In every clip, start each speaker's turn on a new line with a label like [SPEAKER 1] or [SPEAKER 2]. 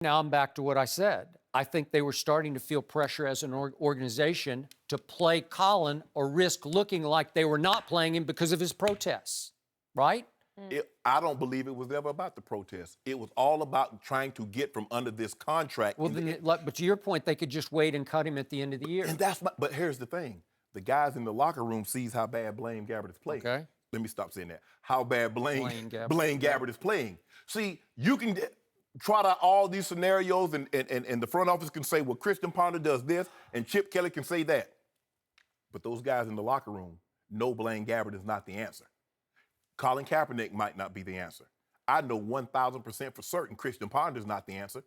[SPEAKER 1] Now I'm back to what I said. I think they were starting to feel pressure as an organization to play Colin or risk looking like they were not playing him because of his protests, right?
[SPEAKER 2] I don't believe it was ever about the protest. It was all about trying to get from under this contract.
[SPEAKER 1] Well, but to your point, they could just wait and cut him at the end of the year.
[SPEAKER 2] And but here's the thing. The guys in the locker room sees how bad Blaine Gabbert is playing.
[SPEAKER 1] Okay.
[SPEAKER 2] Let me stop saying that. How bad Blaine
[SPEAKER 1] Gabbert.
[SPEAKER 2] Gabbert is playing. See, you can trot out all these scenarios and the front office can say, well, Christian Ponder does this and Chip Kelly can say that. But those guys in the locker room know Blaine Gabbert is not the answer. Colin Kaepernick might not be the answer. I know 1,000% for certain Christian Ponder is not the answer.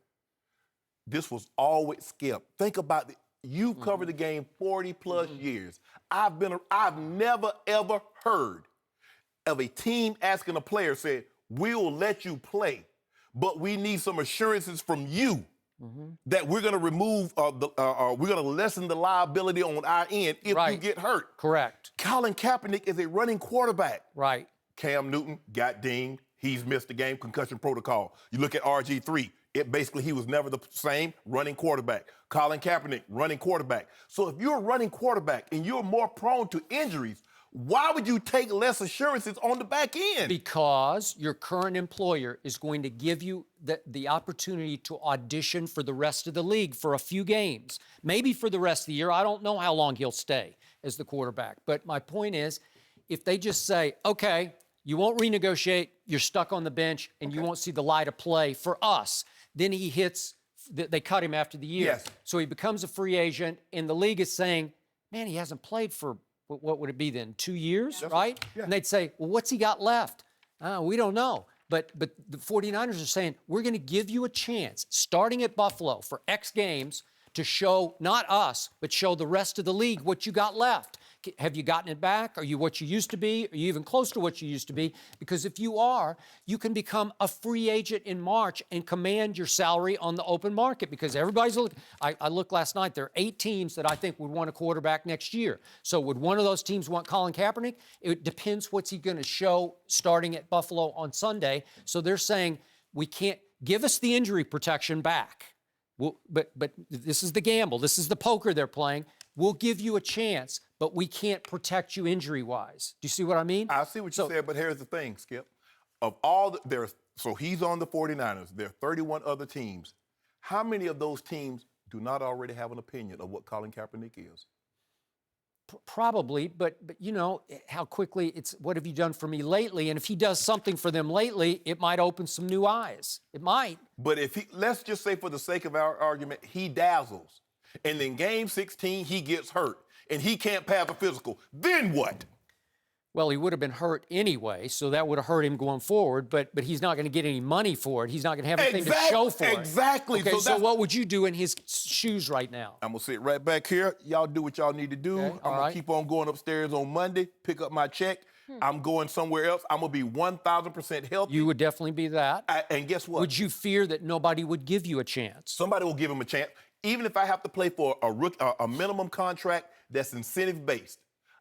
[SPEAKER 2] This was always Skip. Think about it. You've covered the game 40-plus years. I've never, ever heard of a team asking a player, say, we'll let you play, but we need some assurances from you that we're going to remove, we're going to lessen the liability on our end if you get hurt.
[SPEAKER 1] Correct.
[SPEAKER 2] Colin Kaepernick is a running quarterback.
[SPEAKER 1] Right.
[SPEAKER 2] Cam Newton got dinged. He's missed the game, concussion protocol. You look at RG3, he was never the same running quarterback. Colin Kaepernick, running quarterback. So if you're a running quarterback and you're more prone to injuries, why would you take less assurances on the back end?
[SPEAKER 1] Because your current employer is going to give you the opportunity to audition for the rest of the league for a few games, maybe for the rest of the year. I don't know how long he'll stay as the quarterback. But my point is, if they just say, okay, you won't renegotiate, you're stuck on the bench, and you won't see the light of play for us, then he hits, they cut him after the year.
[SPEAKER 2] Yes.
[SPEAKER 1] So he becomes a free agent, and the league is saying, man, he hasn't played for, what would it be then, 2 years, right?
[SPEAKER 2] Yeah.
[SPEAKER 1] And they'd say, well, what's he got left? We don't know. But the 49ers are saying, we're going to give you a chance, starting at Buffalo for X games, to show, not us, but show the rest of the league what you got left. Have you gotten it back? Are you what you used to be? Are you even close to what you used to be? Because if you are, you can become a free agent in March and command your salary on the open market, because everybody's looking. I looked last night, there are 8 teams that I think would want a quarterback next year. So would one of those teams want Colin Kaepernick? It depends what's he going to show starting at Buffalo on Sunday. So they're saying, we can't give us the injury protection back. But this is the gamble. This is the poker they're playing. We'll give you a chance, but we can't protect you injury-wise. Do you see what I mean?
[SPEAKER 2] I see what you said, but here's the thing, Skip. Of all so he's on the 49ers. There are 31 other teams. How many of those teams do not already have an opinion of what Colin Kaepernick is?
[SPEAKER 1] Probably, but you know how quickly it's, what have you done for me lately? And if he does something for them lately, it might open some new eyes. It might.
[SPEAKER 2] But if let's just say for the sake of our argument, he dazzles. And then game 16, he gets hurt and he can't pass a physical. Then what?
[SPEAKER 1] Well, he would have been hurt anyway, so that would have hurt him going forward, but he's not going to get any money for it. He's not going to have anything to show for it.
[SPEAKER 2] Exactly.
[SPEAKER 1] Okay, so what would you do in his shoes right now?
[SPEAKER 2] I'm going to sit right back here. Y'all do what y'all need to do.
[SPEAKER 1] Okay,
[SPEAKER 2] I'm going to keep on going upstairs on Monday, pick up my check. I'm going somewhere else. I'm going to be 1,000% healthy.
[SPEAKER 1] You would definitely be that.
[SPEAKER 2] And guess what?
[SPEAKER 1] Would you fear that nobody would give you a chance?
[SPEAKER 2] Somebody will give him a chance. Even if I have to play for a minimum contract that's incentive-based,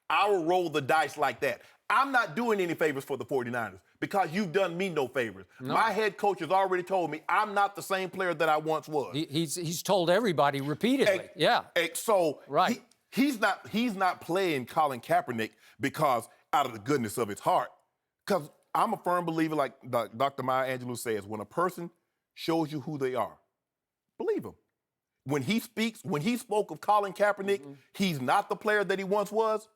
[SPEAKER 2] I will roll the dice like that. I'm not doing any favors for the 49ers because you've done me no favors. No. My head coach has already told me I'm not the same player that I once was.
[SPEAKER 1] He's told everybody repeatedly.
[SPEAKER 2] So he's not playing Colin Kaepernick because out of the goodness of his heart. Because I'm a firm believer, like Dr. Maya Angelou says, when a person shows you who they are, believe him. When he spoke of Colin Kaepernick, he's not the player that he once was.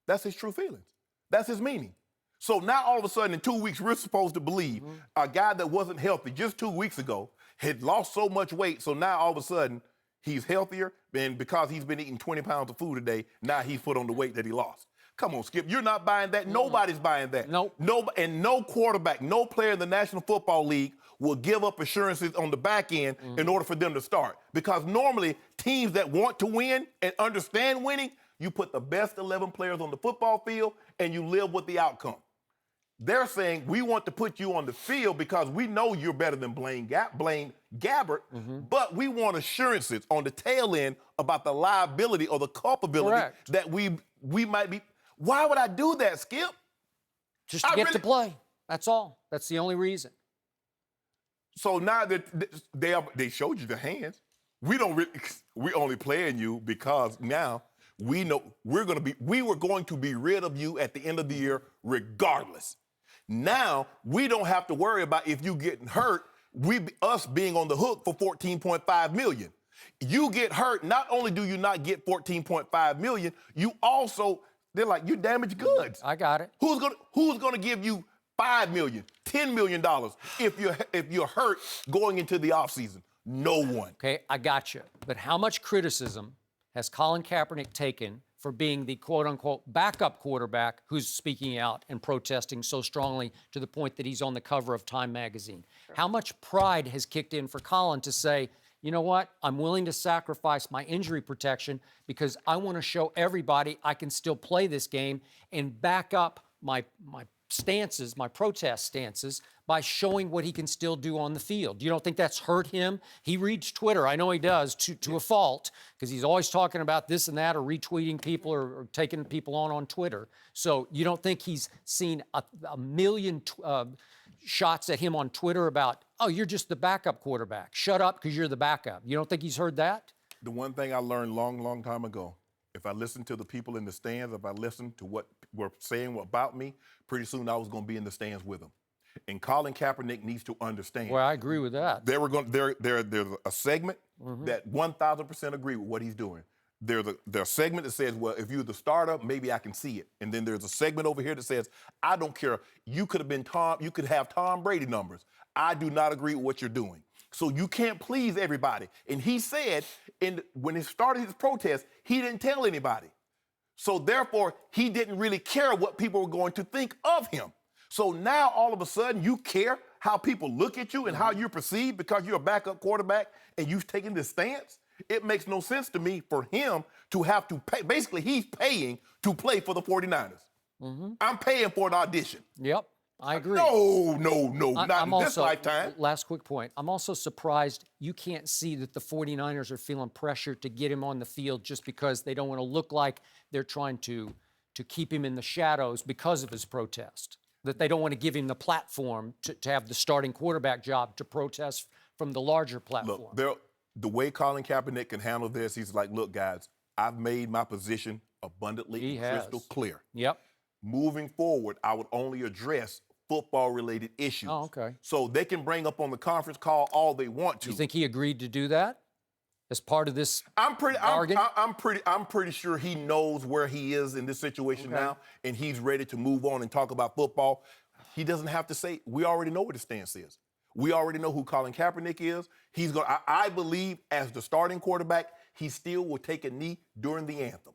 [SPEAKER 2] That's his true feelings. That's his meaning. So now all of a sudden in 2 weeks, we're supposed to believe a guy that wasn't healthy just 2 weeks ago had lost so much weight. So now all of a sudden he's healthier, and because he's been eating 20 pounds of food a day, now he's put on the weight that he lost. Come on, Skip. You're not buying that. Nobody's buying that.
[SPEAKER 1] Nope.
[SPEAKER 2] And no quarterback, no player in the National Football League will give up assurances on the back end in order for them to start. Because normally teams that want to win and understand winning, you put the best 11 players on the football field and you live with the outcome. They're saying, we want to put you on the field because we know you're better than Blaine Gabbert, but we want assurances on the tail end about the liability or the culpability that we might be. Why would I do that, Skip?
[SPEAKER 1] Just to get to play. That's all. That's the only reason.
[SPEAKER 2] So now that they showed you the hands, we only playing you because now we know we were going to be rid of you at the end of the year regardless. Now we don't have to worry about if you getting hurt, us being on the hook for $14.5 million. You get hurt, not only do you not get $14.5 million, you also, they're like, you damaged goods.
[SPEAKER 1] I got it.
[SPEAKER 2] Who's gonna give you $5 million, $10 million if you're hurt going into the offseason? No one.
[SPEAKER 1] Okay, I got you. But how much criticism has Colin Kaepernick taken for being the quote-unquote backup quarterback who's speaking out and protesting so strongly to the point that he's on the cover of Time magazine? How much pride has kicked in for Colin to say, you know what, I'm willing to sacrifice my injury protection because I want to show everybody I can still play this game and back up my stances, my protest stances, by showing what he can still do on the field. You don't think that's hurt him? He reads Twitter, I know he does, to a fault, because he's always talking about this and that or retweeting people or taking people on Twitter. So you don't think he's seen a million shots at him on Twitter about, oh, you're just the backup quarterback. Shut up because you're the backup. You don't think he's heard that?
[SPEAKER 2] The one thing I learned long time ago, if I listened to the people in the stands, if I listened to what were saying about me, pretty soon I was going to be in the stands with them. And Colin Kaepernick needs to understand.
[SPEAKER 1] Well, I agree with that.
[SPEAKER 2] There's a segment that 1,000% agree with what he's doing. There's a segment that says, well, if you're the starter, maybe I can see it. And then there's a segment over here that says, I don't care. You could have Tom Brady numbers. I do not agree with what you're doing. So you can't please everybody. And he said, when he started his protest, he didn't tell anybody. So therefore, he didn't really care what people were going to think of him. So now all of a sudden you care how people look at you and how you're perceived because you're a backup quarterback and you've taken this stance. It makes no sense to me for him to have to pay. Basically, he's paying to play for the 49ers. I'm paying for an audition.
[SPEAKER 1] Yep, I agree.
[SPEAKER 2] No, not in this lifetime.
[SPEAKER 1] Last quick point. I'm also surprised you can't see that the 49ers are feeling pressure to get him on the field just because they don't want to look like they're trying to keep him in the shadows because of his protest. That they don't want to give him the platform to have the starting quarterback job to protest from the larger platform.
[SPEAKER 2] Look, the way Colin Kaepernick can handle this, he's like, look, guys, I've made my position abundantly crystal clear.
[SPEAKER 1] Yep.
[SPEAKER 2] Moving forward, I would only address football-related issues.
[SPEAKER 1] Oh, okay.
[SPEAKER 2] So they can bring up on the conference call all they want to.
[SPEAKER 1] You think he agreed to do that as part of this bargain?
[SPEAKER 2] I'm pretty sure he knows where he is in this situation now, and he's ready to move on and talk about football. He doesn't have to say, we already know what his stance is. We already know who Colin Kaepernick is. I believe as the starting quarterback, he still will take a knee during the anthem.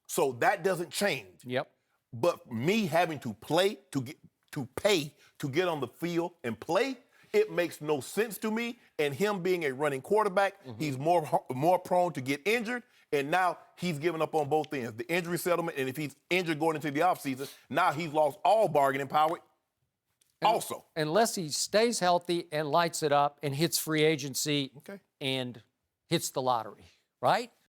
[SPEAKER 2] So that doesn't change.
[SPEAKER 1] Yep.
[SPEAKER 2] But me having to pay to get on the field and play, it makes no sense to me. And him being a running quarterback, he's more prone to get injured. And now he's giving up on both ends. The injury settlement, and if he's injured going into the offseason, now he's lost all bargaining power also.
[SPEAKER 1] Unless he stays healthy and lights it up and hits free agency and hits the lottery, right?